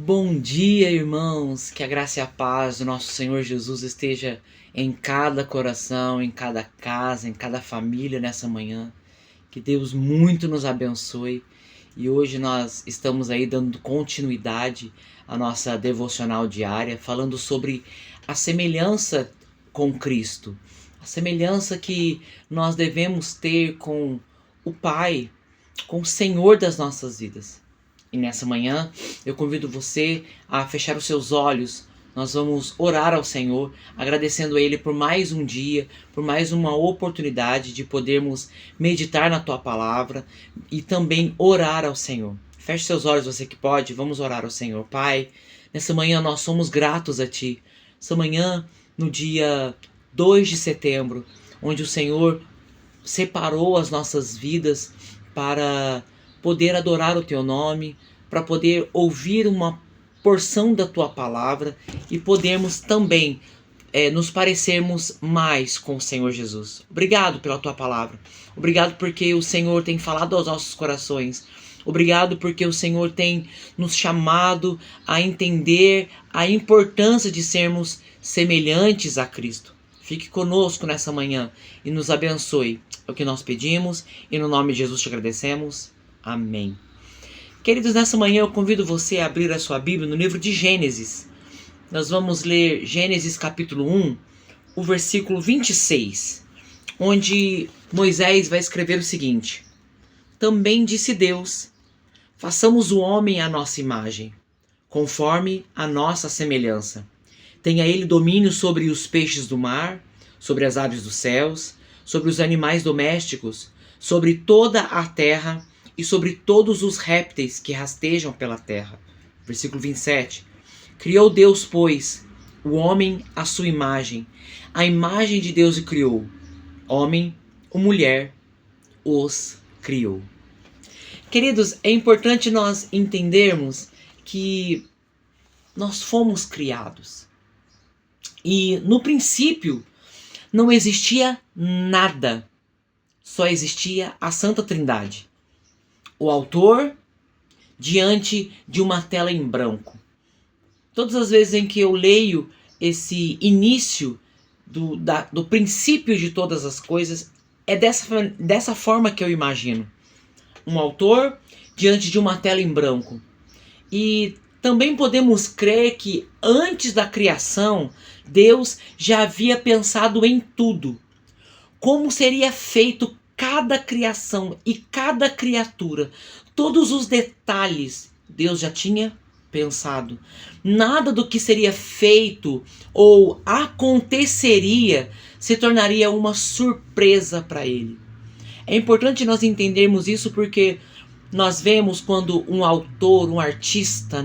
Bom dia, irmãos! Que a graça e a paz do nosso Senhor Jesus esteja em cada coração, em cada casa, em cada família nessa manhã. Que Deus muito nos abençoe. E hoje nós estamos aí dando continuidade à nossa devocional diária, falando sobre a semelhança com Cristo, a semelhança que nós devemos ter com o Pai, com o Senhor das nossas vidas. E nessa manhã eu convido você a fechar os seus olhos. Nós vamos orar ao Senhor, agradecendo a Ele por mais um dia, por mais uma oportunidade de podermos meditar na Tua palavra e também orar ao Senhor. Feche seus olhos, você que pode, vamos orar ao Senhor. Pai, nessa manhã nós somos gratos a Ti. Essa manhã, no dia 2 de setembro, onde o Senhor separou as nossas vidas para poder adorar o Teu nome, para poder ouvir uma porção da Tua palavra e podermos também nos parecermos mais com o Senhor Jesus. Obrigado pela Tua palavra. Obrigado porque o Senhor tem falado aos nossos corações. Obrigado porque o Senhor tem nos chamado a entender a importância de sermos semelhantes a Cristo. Fique conosco nessa manhã e nos abençoe. É o que nós pedimos e no nome de Jesus te agradecemos. Amém. Queridos, nessa manhã eu convido você a abrir a sua Bíblia no livro de Gênesis. Nós vamos ler Gênesis capítulo 1, o versículo 26, onde Moisés vai escrever o seguinte: Também disse Deus, façamos o homem à nossa imagem, conforme a nossa semelhança. Tenha ele domínio sobre os peixes do mar, sobre as aves dos céus, sobre os animais domésticos, sobre toda a terra e sobre todos os répteis que rastejam pela terra. Versículo 27. Criou Deus, pois, o homem à sua imagem. A imagem de Deus o criou. Homem ou mulher os criou. Queridos, é importante nós entendermos que nós fomos criados. E no princípio não existia nada. Só existia a Santa Trindade. O autor diante de uma tela em branco. Todas as vezes em que eu leio esse início do princípio de todas as coisas, é dessa forma que eu imagino. Um autor diante de uma tela em branco. E também podemos crer que antes da criação, Deus já havia pensado em tudo. Como seria feito cada criação e cada criatura. Todos os detalhes Deus já tinha pensado. Nada do que seria feito ou aconteceria se tornaria uma surpresa para Ele. É importante nós entendermos isso porque nós vemos quando um autor, um artista,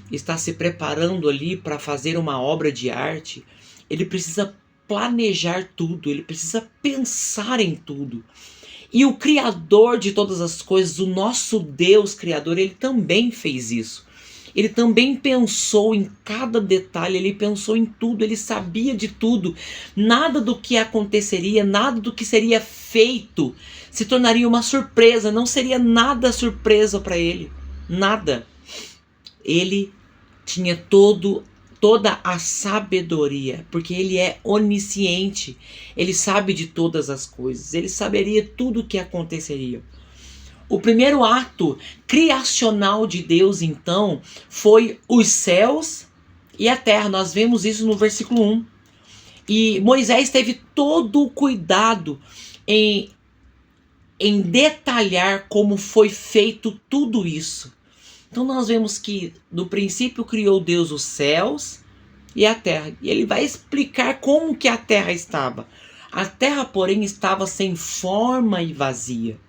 está se preparando ali para fazer uma obra de arte, ele precisa planejar tudo, ele precisa pensar em tudo. E o Criador de todas as coisas, o nosso Deus Criador, ele também fez isso. Ele também pensou em cada detalhe, ele pensou em tudo, ele sabia de tudo. Nada do que aconteceria, nada do que seria feito se tornaria uma surpresa, não seria nada surpresa para ele. Nada. Ele tinha toda a sabedoria, porque ele é onisciente, ele sabe de todas as coisas, ele saberia tudo o que aconteceria. O primeiro ato criacional de Deus, então, foi os céus e a terra. Nós vemos isso no versículo 1. E Moisés teve todo o cuidado em detalhar como foi feito tudo isso. Então nós vemos que no princípio criou Deus os céus e a terra. E ele vai explicar como que a terra estava. A terra, porém, estava sem forma e vazia.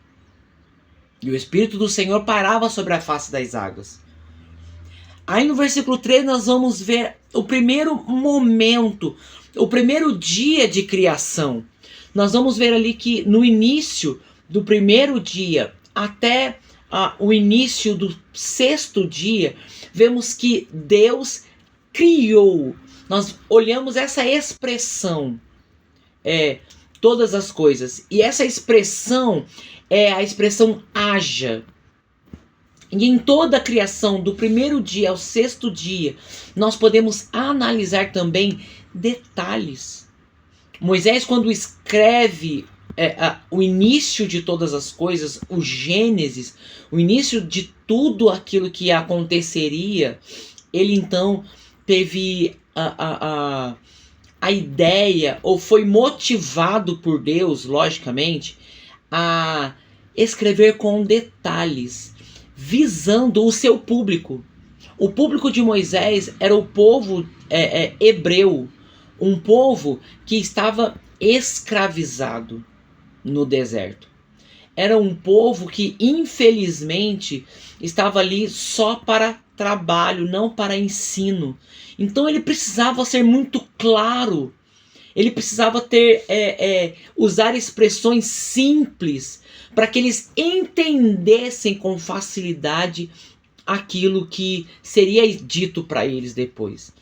E o Espírito do Senhor pairava sobre a face das águas. Aí no versículo 3 nós vamos ver o primeiro momento, o primeiro dia de criação. Nós vamos ver ali que no início do primeiro dia até o início do sexto dia, vemos que Deus criou. Nós olhamos essa expressão, todas as coisas. E essa expressão é a expressão haja. E em toda a criação, do primeiro dia ao sexto dia, nós podemos analisar também detalhes. Moisés, quando escreve o início de todas as coisas, o Gênesis, o início de tudo aquilo que aconteceria, ele então teve a ideia, ou foi motivado por Deus, logicamente, a escrever com detalhes, visando o seu público. O público de Moisés era o povo hebreu, um povo que estava escravizado no deserto. Era um povo que, infelizmente, estava ali só para trabalho, não para ensino. Então ele precisava ser muito claro. Ele precisava usar expressões simples para que eles entendessem com facilidade aquilo que seria dito para eles depois.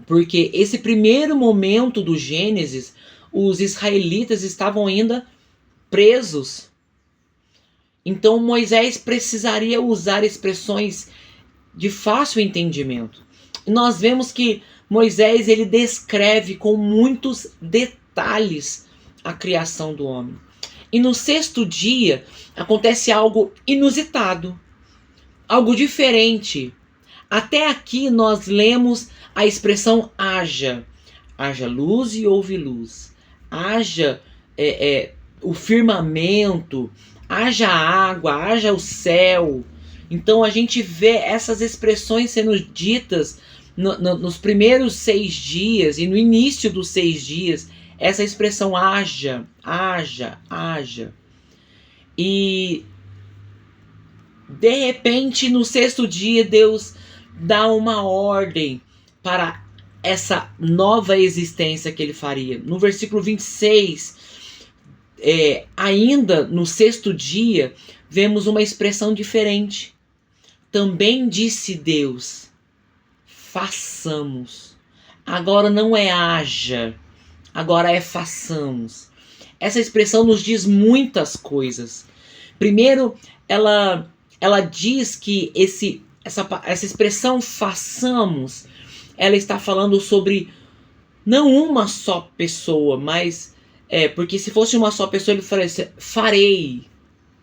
Porque esse primeiro momento do Gênesis, os israelitas estavam ainda presos. Então Moisés precisaria usar expressões de fácil entendimento. E nós vemos que Moisés ele descreve com muitos detalhes a criação do homem. E no sexto dia acontece algo inusitado, algo diferente. Até aqui nós lemos a expressão haja. Haja luz e houve luz. Haja o firmamento, haja água, haja o céu. Então a gente vê essas expressões sendo ditas nos primeiros 6 dias e no início dos 6 dias. Essa expressão haja, haja, haja. E de repente no sexto dia Deus dá uma ordem para essa nova existência que ele faria. No versículo 26, ainda no sexto dia, vemos uma expressão diferente. Também disse Deus, façamos. Agora não é haja, agora é façamos. Essa expressão nos diz muitas coisas. Primeiro, ela diz que essa expressão façamos, ela está falando sobre não uma só pessoa, mas porque se fosse uma só pessoa ele falaria farei,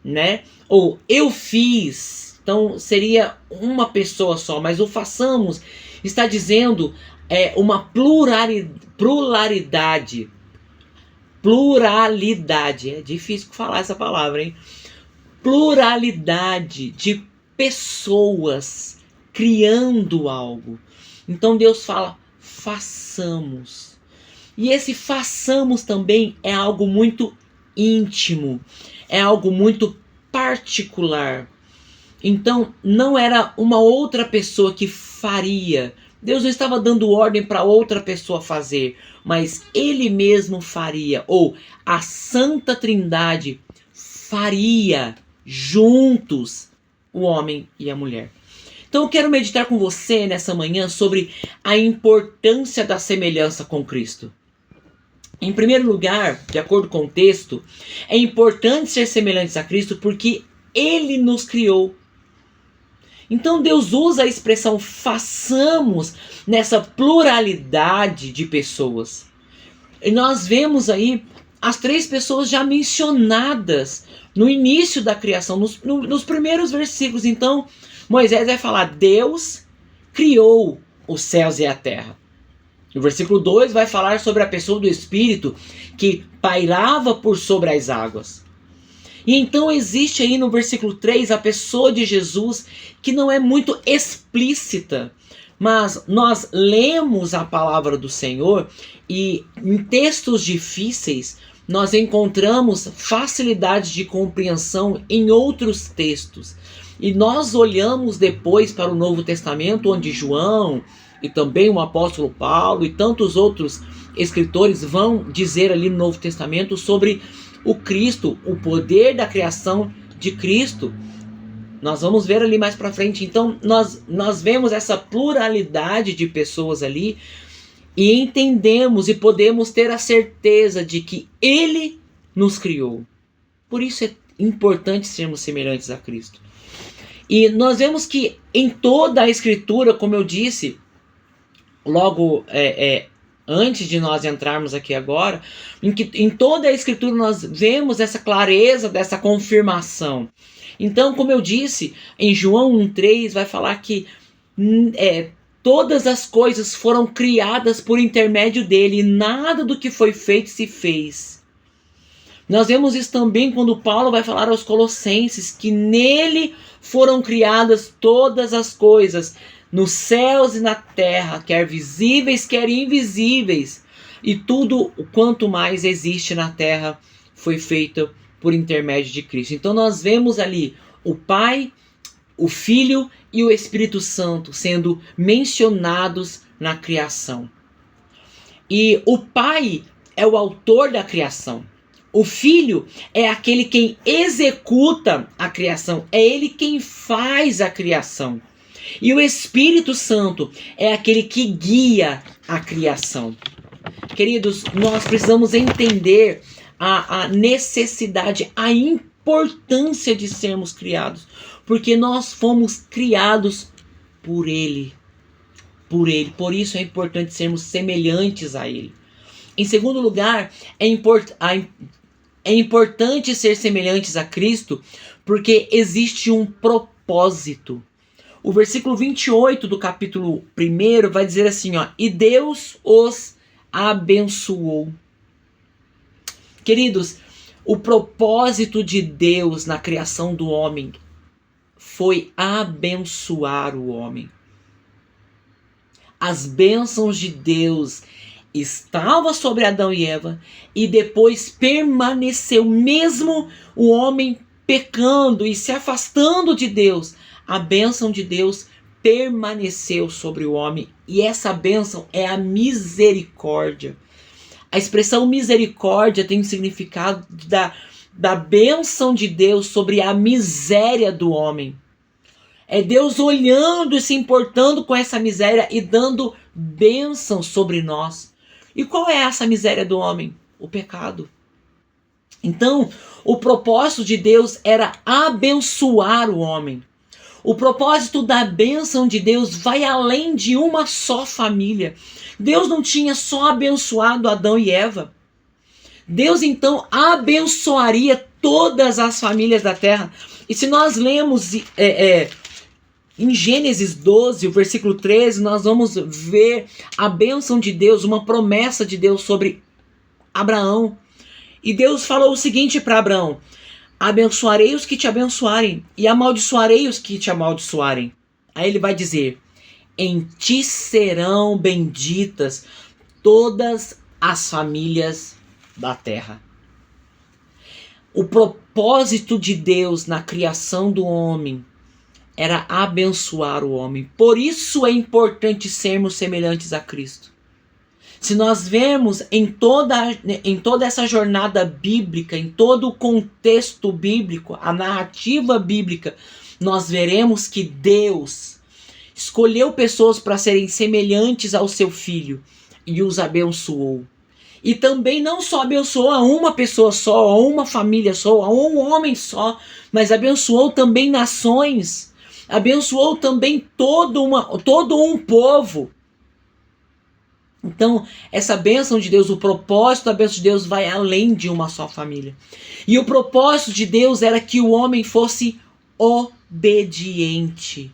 né? Ou eu fiz. Então seria uma pessoa só, mas o façamos está dizendo uma pluralidade. Pluralidade, é difícil falar essa palavra, hein? Pluralidade de pessoas criando algo. Então Deus fala, façamos. E esse façamos também é algo muito íntimo, é algo muito particular. Então não era uma outra pessoa que faria. Deus não estava dando ordem para outra pessoa fazer, mas Ele mesmo faria, ou a Santa Trindade faria juntos o homem e a mulher. Então eu quero meditar com você nessa manhã sobre a importância da semelhança com Cristo. Em primeiro lugar, de acordo com o texto, é importante ser semelhantes a Cristo porque Ele nos criou. Então Deus usa a expressão façamos nessa pluralidade de pessoas. E nós vemos aí as 3 pessoas já mencionadas no início da criação, nos primeiros versículos. Então Moisés vai falar, Deus criou os céus e a terra. No versículo 2 vai falar sobre a pessoa do Espírito que pairava por sobre as águas. E então existe aí no versículo 3 a pessoa de Jesus que não é muito explícita, mas nós lemos a palavra do Senhor e em textos difíceis nós encontramos facilidade de compreensão em outros textos. E nós olhamos depois para o Novo Testamento, onde João e também o apóstolo Paulo e tantos outros escritores vão dizer ali no Novo Testamento sobre o Cristo, o poder da criação de Cristo. Nós vamos ver ali mais para frente. Então nós vemos essa pluralidade de pessoas ali e entendemos e podemos ter a certeza de que Ele nos criou. Por isso é importante sermos semelhantes a Cristo. E nós vemos que em toda a Escritura, como eu disse, logo antes de nós entrarmos aqui agora, em toda a Escritura nós vemos essa clareza dessa confirmação. Então, como eu disse, em João 1,3 vai falar que todas as coisas foram criadas por intermédio dele, e nada do que foi feito se fez. Nós vemos isso também quando Paulo vai falar aos Colossenses, que nele foram criadas todas as coisas, nos céus e na terra, quer visíveis, quer invisíveis, e tudo quanto mais existe na terra foi feito por intermédio de Cristo. Então nós vemos ali o Pai, o Filho e o Espírito Santo sendo mencionados na criação. E o Pai é o autor da criação. O Filho é aquele quem executa a criação, é ele quem faz a criação. E o Espírito Santo é aquele que guia a criação. Queridos, nós precisamos entender a necessidade, a importância de sermos criados, porque nós fomos criados por Ele. Por isso é importante sermos semelhantes a Ele. Em segundo lugar, é importante ser semelhantes a Cristo, porque existe um propósito. O versículo 28 do capítulo 1 vai dizer assim, ó, e Deus os abençoou. Queridos, o propósito de Deus na criação do homem foi abençoar o homem. As bênçãos de Deus estavam sobre Adão e Eva e depois permaneceu, mesmo o homem pecando e se afastando de Deus, a bênção de Deus permaneceu sobre o homem, e essa bênção é a misericórdia. A expressão misericórdia tem o significado da bênção de Deus sobre a miséria do homem. É Deus olhando e se importando com essa miséria e dando bênção sobre nós. E qual é essa miséria do homem? O pecado. Então, o propósito de Deus era abençoar o homem. O propósito da bênção de Deus vai além de uma só família. Deus não tinha só abençoado Adão e Eva. Deus então abençoaria todas as famílias da terra. E se nós lemos em Gênesis 12, o versículo 13, nós vamos ver a bênção de Deus, uma promessa de Deus sobre Abraão. E Deus falou o seguinte para Abraão: abençoarei os que te abençoarem e amaldiçoarei os que te amaldiçoarem. Aí ele vai dizer: em ti serão benditas todas as famílias da terra. O propósito de Deus na criação do homem era abençoar o homem. Por isso é importante sermos semelhantes a Cristo. Se nós vemos em toda essa jornada bíblica, em todo o contexto bíblico, a narrativa bíblica, nós veremos que Deus escolheu pessoas para serem semelhantes ao seu Filho e os abençoou. E também não só abençoou a uma pessoa só, a uma família só, a um homem só, mas abençoou também nações, abençoou também todo um povo. Então, essa bênção de Deus, o propósito da bênção de Deus vai além de uma só família. E o propósito de Deus era que o homem fosse obediente.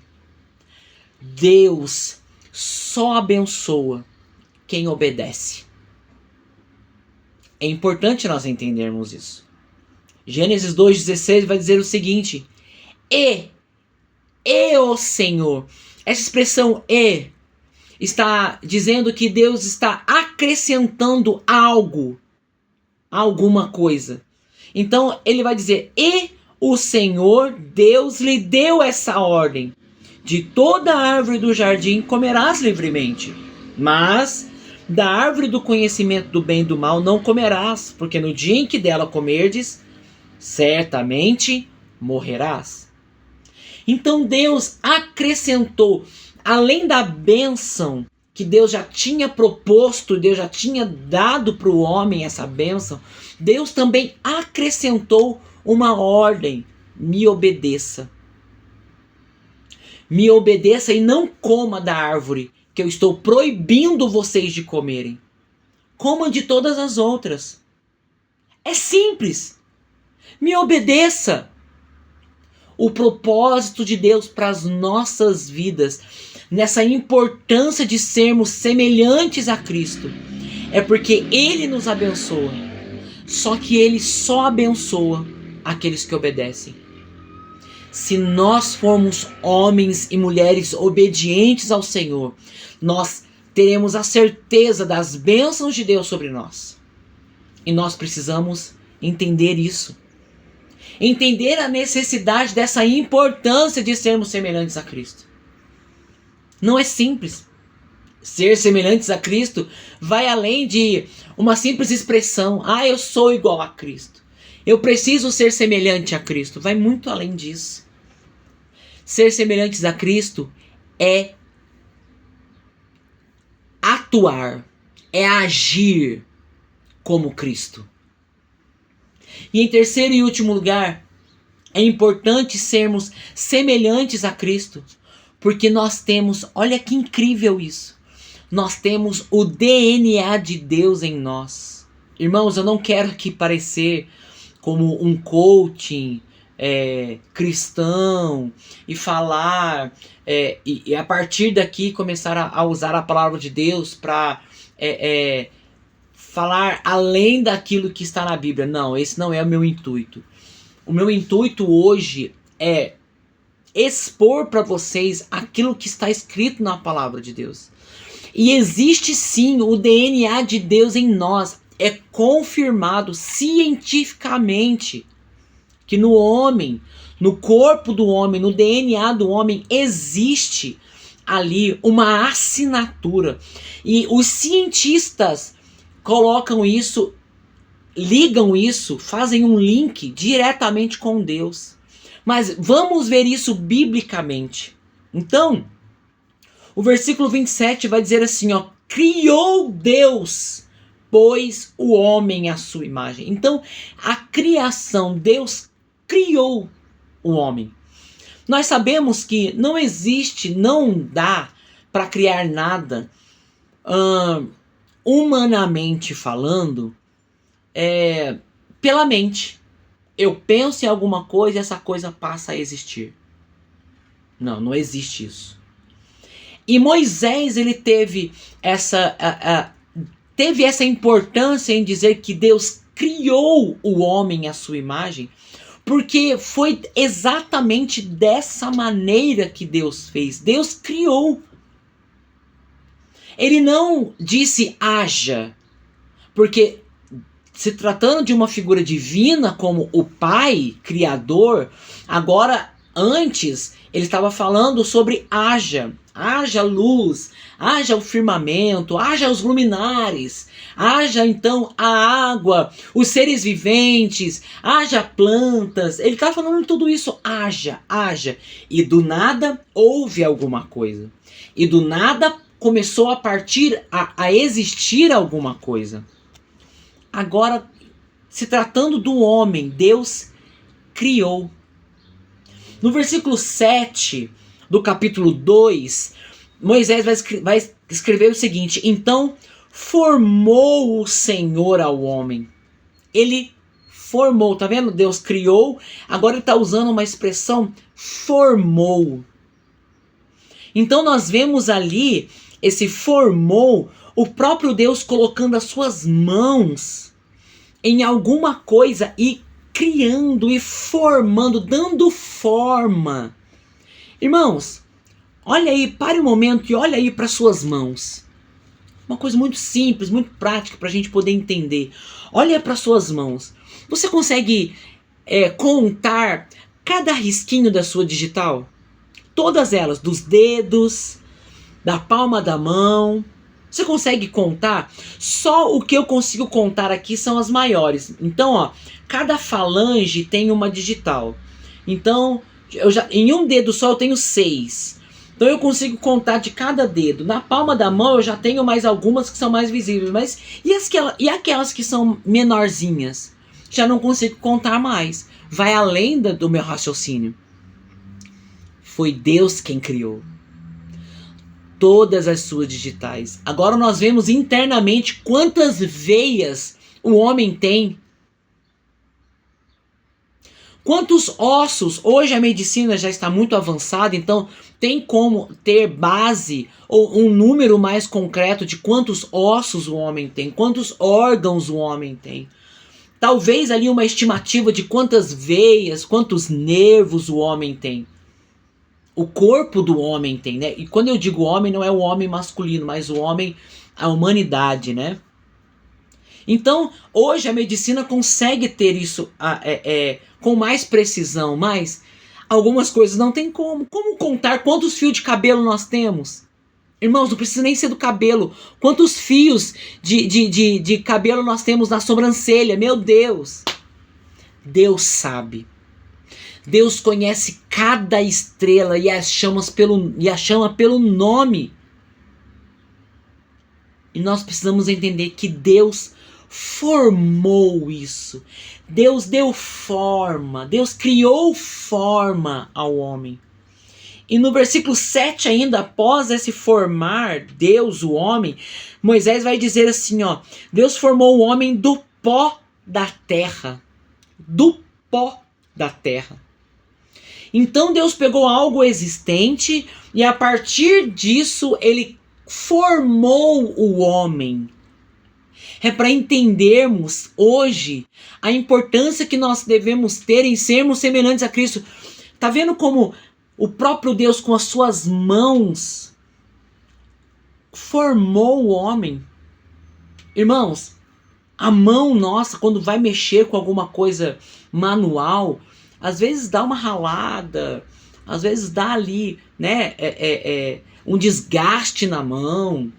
Deus só abençoa quem obedece. É importante nós entendermos isso. Gênesis 2,16 vai dizer o seguinte: e o Senhor. Essa expressão está dizendo que Deus está acrescentando algo, alguma coisa. Então ele vai dizer: e o Senhor Deus lhe deu essa ordem: de toda árvore do jardim comerás livremente, mas da árvore do conhecimento do bem e do mal não comerás, porque no dia em que dela comerdes, certamente morrerás. Então Deus acrescentou, além da bênção que Deus já tinha proposto, Deus já tinha dado para o homem essa bênção, Deus também acrescentou uma ordem: me obedeça. Me obedeça e não coma da árvore que eu estou proibindo vocês de comerem. Comam de todas as outras. É simples. Me obedeça. O propósito de Deus para as nossas vidas, nessa importância de sermos semelhantes a Cristo, é porque Ele nos abençoa. Só que Ele só abençoa aqueles que obedecem. Se nós formos homens e mulheres obedientes ao Senhor, nós teremos a certeza das bênçãos de Deus sobre nós. E nós precisamos entender isso. Entender a necessidade dessa importância de sermos semelhantes a Cristo. Não é simples. Ser semelhantes a Cristo vai além de uma simples expressão. Eu sou igual a Cristo. Eu preciso ser semelhante a Cristo. Vai muito além disso. Ser semelhantes a Cristo é atuar, é agir como Cristo. E em terceiro e último lugar, é importante sermos semelhantes a Cristo, porque nós temos, olha que incrível isso, nós temos o DNA de Deus em nós. Irmãos, eu não quero aqui parecer como um coaching cristão e falar e a partir daqui começar a usar a palavra de Deus para falar além daquilo que está na Bíblia. Não, esse não é o meu intuito. O meu intuito hoje é expor para vocês aquilo que está escrito na palavra de Deus. E existe sim o DNA de Deus em nós. É confirmado cientificamente que no homem, no corpo do homem, no DNA do homem, existe ali uma assinatura. E os cientistas colocam isso, ligam isso, fazem um link diretamente com Deus. Mas vamos ver isso biblicamente. Então, o versículo 27 vai dizer assim, criou Deus, pois o homem à sua imagem. Então, a criação, Deus criou o homem. Nós sabemos que não existe, não dá para criar nada, humanamente falando, pela mente. Eu penso em alguma coisa e essa coisa passa a existir. Não existe isso. E Moisés, ele teve essa importância em dizer que Deus criou o homem à sua imagem, porque foi exatamente dessa maneira que Deus fez. Deus criou. Ele não disse haja, porque se tratando de uma figura divina como o Pai, Criador, agora, antes, ele estava falando sobre haja. Haja luz, haja o firmamento, haja os luminares, haja então a água, os seres viventes, haja plantas. Ele está falando de tudo isso, haja. E do nada houve alguma coisa. E do nada começou a existir alguma coisa. Agora, se tratando do homem, Deus criou. No versículo 7 do capítulo 2, Moisés vai escrever o seguinte: então formou o Senhor ao homem. Ele formou, tá vendo? Deus criou, agora ele está usando uma expressão formou. Então nós vemos ali, esse formou, o próprio Deus colocando as suas mãos em alguma coisa e criando e formando, dando forma. Irmãos, olha aí, pare um momento e olha aí para suas mãos. Uma coisa muito simples, muito prática para a gente poder entender. Olha para suas mãos. Você consegue contar cada risquinho da sua digital? Todas elas, dos dedos, da palma da mão. Você consegue contar? Só o que eu consigo contar aqui são as maiores. Então, cada falange tem uma digital. Então, em um dedo só eu tenho 6. Então eu consigo contar de cada dedo. Na palma da mão eu já tenho mais algumas que são mais visíveis. Mas e aquelas que são menorzinhas? Já não consigo contar mais. Vai além do meu raciocínio. foi Deus quem criou todas as suas digitais. Agora nós vemos internamente quantas veias o homem tem. Quantos ossos? Hoje a medicina já está muito avançada, então tem como ter base ou um número mais concreto de quantos ossos o homem tem, quantos órgãos o homem tem. Talvez ali uma estimativa de quantas veias, quantos nervos o homem tem. O corpo do homem tem, né? E quando eu digo homem, não é o homem masculino, mas o homem, a humanidade, né? Então, hoje a medicina consegue ter isso com mais precisão, mas algumas coisas não tem como. Como contar quantos fios de cabelo nós temos? Irmãos, não precisa nem ser do cabelo. Quantos fios de cabelo nós temos na sobrancelha? Meu Deus! Deus sabe. Deus conhece cada estrela e a chama pelo nome. E nós precisamos entender que Deus formou isso. Deus deu forma. Deus criou forma ao homem. E no versículo 7 ainda, após esse formar Deus, o homem, Moisés vai dizer assim, ó: Deus formou o homem do pó da terra. Do pó da terra. Então Deus pegou algo existente e a partir disso ele formou o homem. É para entendermos hoje a importância que nós devemos ter em sermos semelhantes a Cristo. Tá vendo como o próprio Deus com as suas mãos formou o homem? Irmãos, a mão nossa quando vai mexer com alguma coisa manual, às vezes dá uma ralada, às vezes dá ali, né, um desgaste na mão.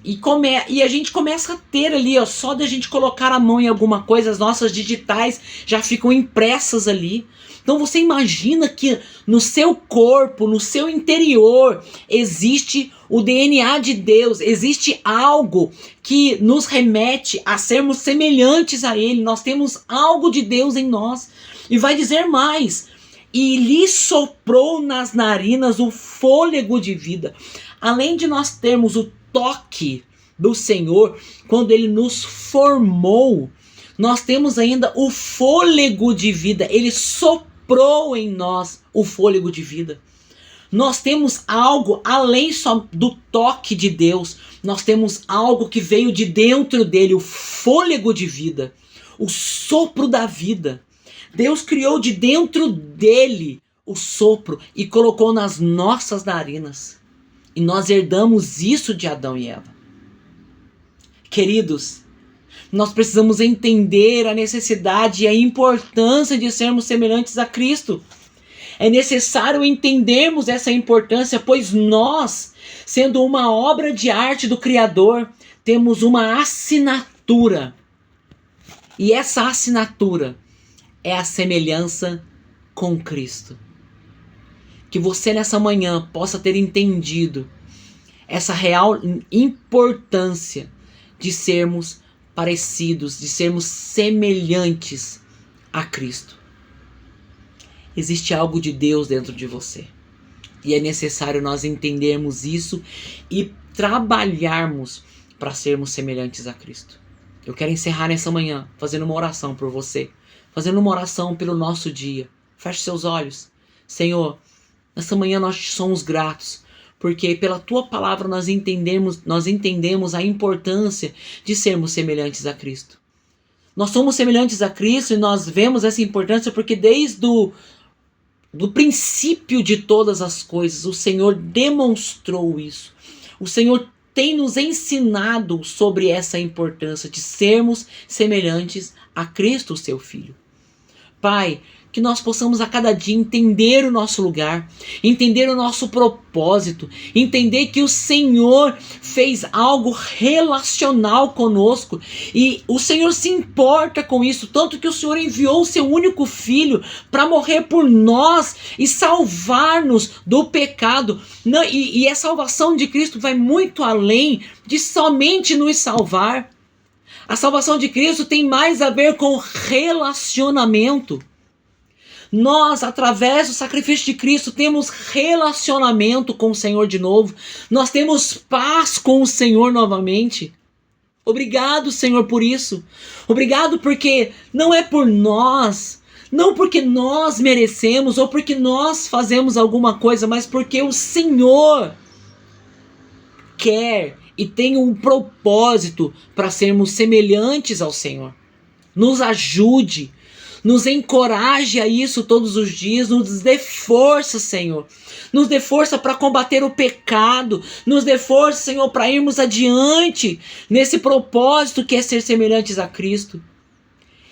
E a gente começa a ter ali, ó, só da gente colocar a mão em alguma coisa, as nossas digitais já ficam impressas ali. Então você imagina que no seu corpo, no seu interior, existe o DNA de Deus, existe algo que nos remete a sermos semelhantes a Ele. Nós temos algo de Deus em nós. E vai dizer mais: e lhe soprou nas narinas o fôlego de vida. Além de nós termos o toque do Senhor, quando Ele nos formou, nós temos ainda o fôlego de vida. Ele soprou em nós o fôlego de vida. Nós temos algo além só do toque de Deus. Nós temos algo que veio de dentro dele, o fôlego de vida, o sopro da vida. Deus criou de dentro dele o sopro e colocou nas nossas narinas. E nós herdamos isso de Adão e Eva. Queridos, nós precisamos entender a necessidade e a importância de sermos semelhantes a Cristo. É necessário entendermos essa importância, pois nós, sendo uma obra de arte do Criador, temos uma assinatura. E essa assinatura é a semelhança com Cristo. Que você nessa manhã possa ter entendido essa real importância de sermos parecidos, de sermos semelhantes a Cristo. Existe algo de Deus dentro de você. E é necessário nós entendermos isso e trabalharmos para sermos semelhantes a Cristo. Eu quero encerrar nessa manhã fazendo uma oração por você, fazendo uma oração pelo nosso dia. Feche seus olhos. Senhor, nessa manhã nós te somos gratos, porque pela tua palavra nós entendemos a importância de sermos semelhantes a Cristo. Nós somos semelhantes a Cristo e nós vemos essa importância porque desde do princípio de todas as coisas o Senhor demonstrou isso. O Senhor tem nos ensinado sobre essa importância de sermos semelhantes a Cristo, o seu Filho. Pai, que nós possamos a cada dia entender o nosso lugar, entender o nosso propósito, entender que o Senhor fez algo relacional conosco e o Senhor se importa com isso, tanto que o Senhor enviou o seu único Filho para morrer por nós e salvar-nos do pecado. E a salvação de Cristo vai muito além de somente nos salvar. A salvação de Cristo tem mais a ver com relacionamento. Nós, através do sacrifício de Cristo, temos relacionamento com o Senhor de novo. Nós temos paz com o Senhor novamente. Obrigado, Senhor, por isso. Obrigado porque não é por nós, não porque nós merecemos ou porque nós fazemos alguma coisa, mas porque o Senhor quer e tem um propósito para sermos semelhantes ao Senhor. Nos ajude, nos encoraje a isso todos os dias, nos dê força, Senhor. Nos dê força para combater o pecado, nos dê força, Senhor, para irmos adiante nesse propósito que é ser semelhantes a Cristo.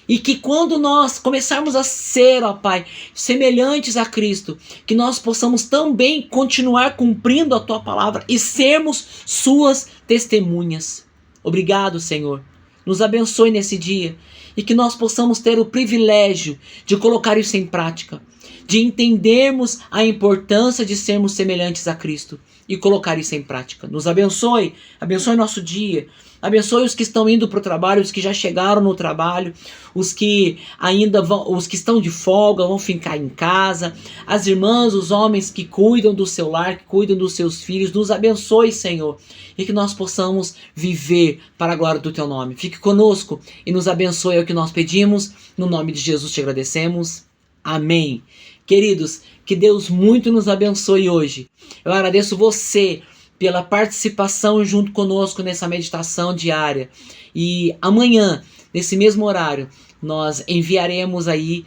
E que quando nós começarmos a ser, ó Pai, semelhantes a Cristo, que nós possamos também continuar cumprindo a Tua palavra e sermos Suas testemunhas. Obrigado, Senhor. Nos abençoe nesse dia e que nós possamos ter o privilégio de colocar isso em prática, de entendermos a importância de sermos semelhantes a Cristo e colocar isso em prática. Nos abençoe, abençoe nosso dia, abençoe os que estão indo para o trabalho, os que já chegaram no trabalho, os que ainda vão, os que estão de folga vão ficar em casa, as irmãs, os homens que cuidam do seu lar, que cuidam dos seus filhos. Nos abençoe, Senhor, e que nós possamos viver para a glória do Teu nome. Fique conosco e nos abençoe, é o que nós pedimos. No nome de Jesus te agradecemos. Amém. Queridos, que Deus muito nos abençoe hoje. Eu agradeço você pela participação junto conosco nessa meditação diária. E amanhã, nesse mesmo horário, nós enviaremos aí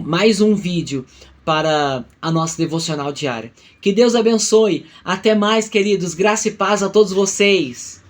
mais um vídeo para a nossa devocional diária. Que Deus abençoe. Até mais, queridos. Graça e paz a todos vocês.